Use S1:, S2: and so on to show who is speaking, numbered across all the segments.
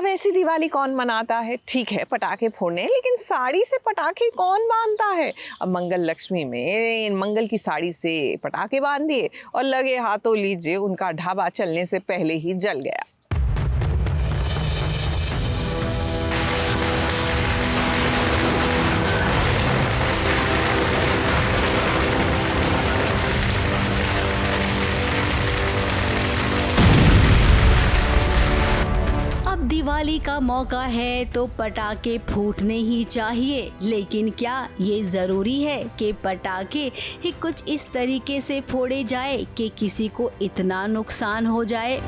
S1: अब ऐसी दिवाली कौन मनाता है? ठीक है, पटाखे फोड़ने, लेकिन साड़ी से पटाखे कौन बांधता है? अब मंगल लक्ष्मी में मंगल की साड़ी से पटाखे बांध दिए और लगे हाथों लीजिए उनका ढाबा चलने से पहले ही जल गया।
S2: दिवाली का मौका है तो पटाखे फूटने ही चाहिए, लेकिन क्या ये जरूरी है कि पटाखे ही कुछ इस तरीके से फोड़े जाए कि किसी को इतना नुकसान हो जाए?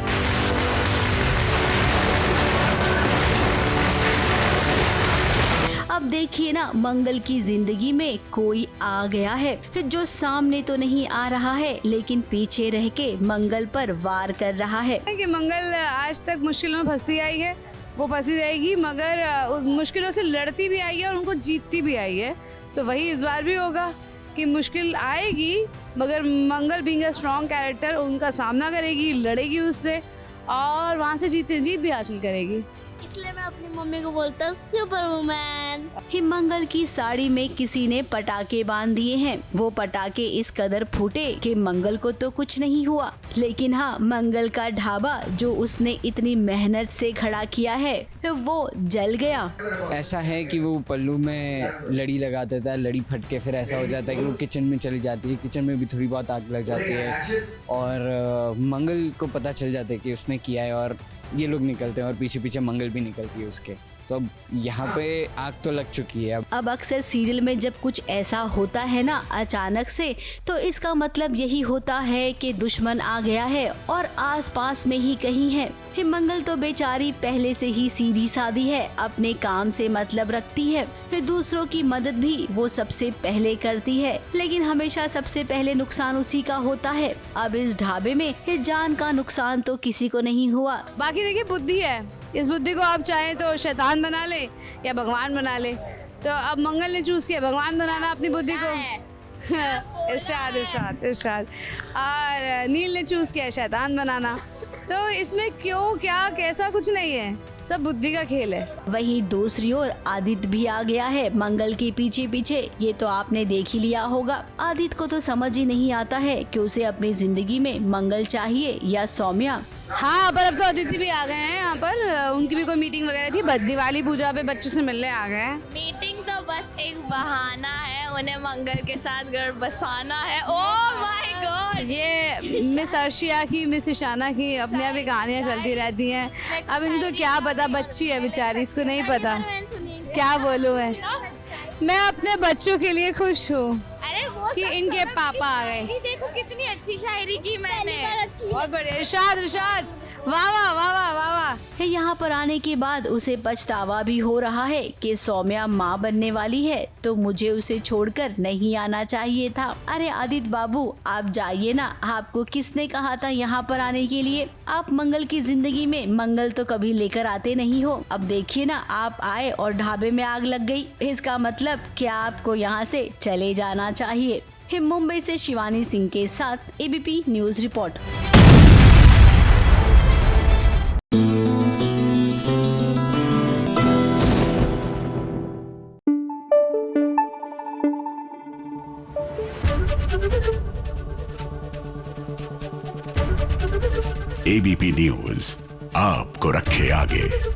S2: अब देखिए ना, मंगल की जिंदगी में कोई आ गया है जो सामने तो नहीं आ रहा है, लेकिन पीछे रह के मंगल पर वार कर रहा है
S3: कि मंगल आज तक मुश्किलों में फंसती आई है, वो फंसी रहेगी, मगर मुश्किलों से लड़ती भी आई है और उनको जीतती भी आई है। तो वही इस बार भी होगा कि मुश्किल आएगी, मगर मंगल बीइंग अ स्ट्रॉन्ग कैरेक्टर उनका सामना करेगी, लड़ेगी उससे और वहाँ से जीत भी हासिल करेगी।
S4: इसलिए मैं अपनी मम्मी को बोलता हूँ सुपर वुमन।
S2: मंगल की साड़ी में किसी ने पटाखे बांध दिए हैं। वो पटाखे इस कदर फूटे कि मंगल को तो कुछ नहीं हुआ, लेकिन हाँ, मंगल का ढाबा जो उसने इतनी मेहनत से खड़ा किया है वो जल गया।
S5: ऐसा है कि वो पल्लू में लड़ी लगा देता है, लड़ी फट के फिर ऐसा हो जाता है कि वो किचन में चली जाती है, किचन में भी थोड़ी बहुत आग लग जाती है और मंगल को पता चल जाता है कि उसने किया है और ये लोग निकलते हैं और पीछे पीछे मंगल भी निकलती है उसके। तो अब यहाँ पे आग तो लग चुकी है। अब
S2: अक्सर सीरियल में जब कुछ ऐसा होता है ना अचानक से, तो इसका मतलब यही होता है कि दुश्मन आ गया है और आसपास में ही कहीं है। मंगल तो बेचारी पहले से ही सीधी सादी है, अपने काम से मतलब रखती है, फिर दूसरों की मदद भी वो सबसे पहले करती है, लेकिन हमेशा सबसे पहले नुकसान उसी का होता है। अब इस ढाबे में जान का नुकसान तो किसी को नहीं हुआ।
S3: बाकी देखिए, बुद्धि है, इस बुद्धि को आप चाहें तो शैतान बना ले या भगवान बना ले। तो अब मंगल ने चूज किया भगवान बनाना अपनी बुद्धि को। इरशाद इरशाद इरशाद। और नील ने चूज किया शैतान बनाना। तो इसमें क्यों, क्या, कैसा कुछ नहीं है, सब बुद्धि का खेल है।
S2: वहीं दूसरी ओर आदित्य भी आ गया है मंगल के पीछे पीछे। ये तो आपने देख ही लिया होगा। आदित्य को तो समझ ही नहीं आता है कि उसे अपनी जिंदगी में मंगल चाहिए या सौम्या।
S3: हाँ, पर अब तो अदिति भी आ गए हैं यहाँ पर, उनकी भी कोई मीटिंग वगैरह थी, दिवाली पूजा पे बच्चों से मिलने आ गए हैं।
S4: मीटिंग तो बस एक बहाना है, उन्हें मंगल के साथ घर बसाना है। ओह माय गॉड,
S3: ये मिस अर्शिया की, मिस इशाना की अपनी अभी कहानियाँ चलती रहती हैं। अब इनको क्या पता, बच्ची है बेचारी, इसको नहीं पता क्या बोलूँ मैं अपने बच्चों के लिए खुश हूँ कि इनके पापा आ गए।
S4: देखो कितनी अच्छी शायरी की मैंने,
S3: बहुत बढ़िया। इरशाद इरशाद, वाह वाह वाह वाह वाह वाह।
S2: यहाँ पर आने के बाद उसे पछतावा भी हो रहा है कि सौम्या माँ बनने वाली है तो मुझे उसे छोड़कर नहीं आना चाहिए था। अरे आदित्य बाबू, आप जाइए ना, आपको किसने कहा था यहाँ पर आने के लिए? आप मंगल की जिंदगी में मंगल तो कभी लेकर आते नहीं हो। अब देखिए ना, आप आए और ढाबे में आग लग गई, इसका मतलब क्या आपको यहाँ से चले जाना चाहिए। मुंबई से शिवानी सिंह के साथ ABP news report.
S6: ABP news आपको रखे आगे।